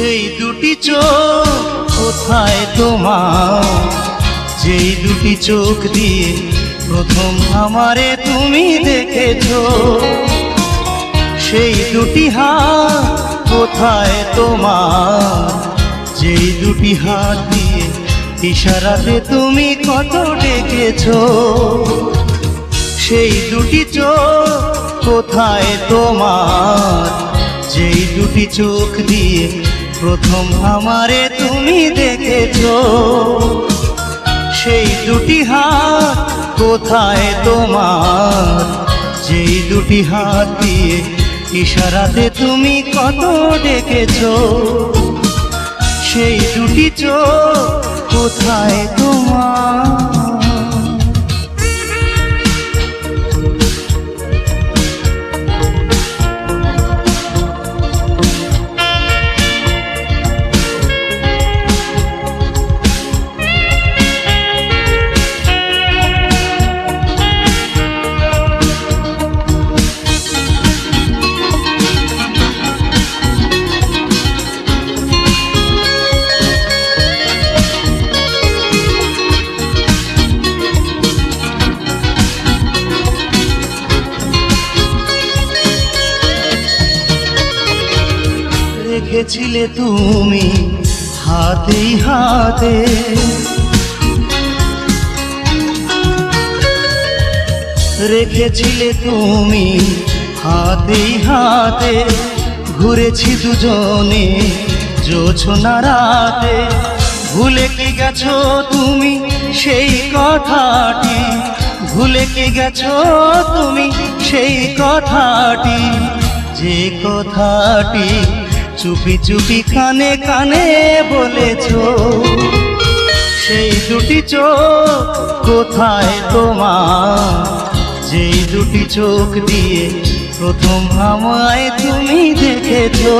সেই দুটি চোখ কোথায় তোমার, যেই দুটি চোখ দিয়ে প্রথম আমারে তুমি দেখেছো। সেই দুটি হাত কোথায় তোমার, যেই দুটি হাত দিয়ে ইশারাতে তুমি কত ডেকেছো। সেই দুটি চোখ কোথায় তোমার, যেই দুটি চোখ দিয়ে প্রথম আমারে তুমি দেখেছো। সেই দুটি হাত কোথায় তোমার, যেই দুটি হাত দিয়ে ইশারাতে তুমি কত ডেকেছো। সেই দুটি চোখ কোথায় তোমার। রেখেছিলে তুমি হাতেই হাতে, রেখেছিলে তুমি হাতেই হাতে, ঘুরেছি দুজনে জোছনা রাতে। ভুলে কি গেছো তুমি সেই কথাটি, ভুলে কি গেছো তুমি সেই কথাটি, যে কথাটি চুপি চুপি কানে কানে বলেছো। সেই দুটি চোখ কোথায় তোমার, যেই দুটি চোখ দিয়ে প্রথম আমায় তুমি দেখেছো।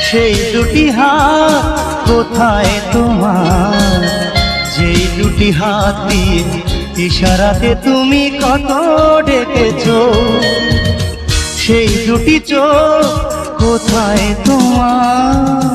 সেই দুটি হাত কোথায় তোমার, যেই দুটি হাত দিয়ে ইশারাতে তুমি কত ডেকেছো। সেই দুটি চোখ কোথায় তোমার।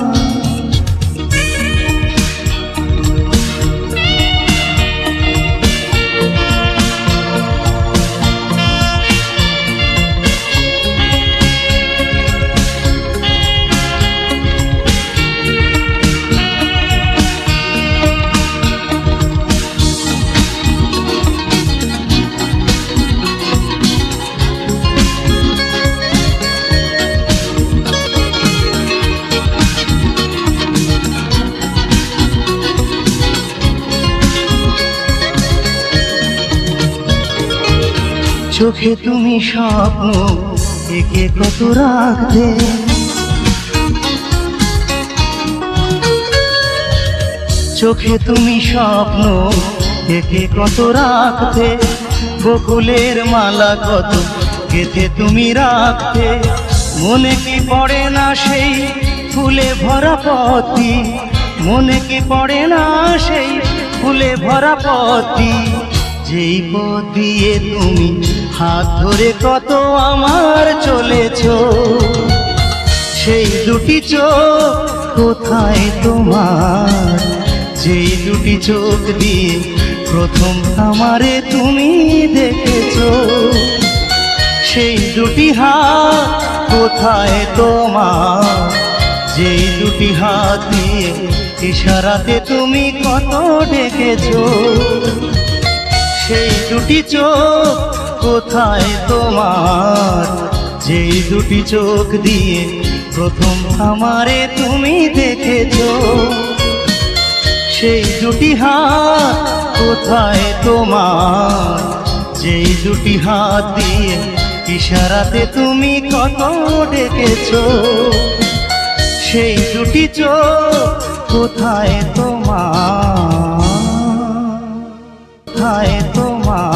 চোখে তুমি স্বপ্ন একে কত রাখতে, চোখে তুমি স্বপ্ন একে কত রাখতে। বকুলের মালা কত গেঁথে তুমি রাখতে। মনে কি পড়ে না সেই ফুলে ভরা পথটি, মনে কি পড়ে না সেই ফুলে ভরা পথটি, যেই পথ দিয়ে তুমি হাত ধরে কত আমার চলেছো। সেই দুটি চোখ কোথায় তোমার, যেই দুটি চোখ দিয়ে প্রথম আমারে তুমি দেখেছো। সেই দুটি হাত কোথায় তোমার, যেই দুটি হাত দিয়ে ইশারাতে তুমি কত ডেকেছো। সেই দুটি চোখ কোথায় তোমার, যেই দুটি চোখ দিয়ে প্রথম আমারে তুমি দেখেছো। সেই দুটি হাত কোথায় তোমার, যেই দুটি হাত দিয়ে ইশারাতে তুমি কত ডেকেছো। সেই দুটি চোখ কোথায় তোমার, কোথায় তোমার।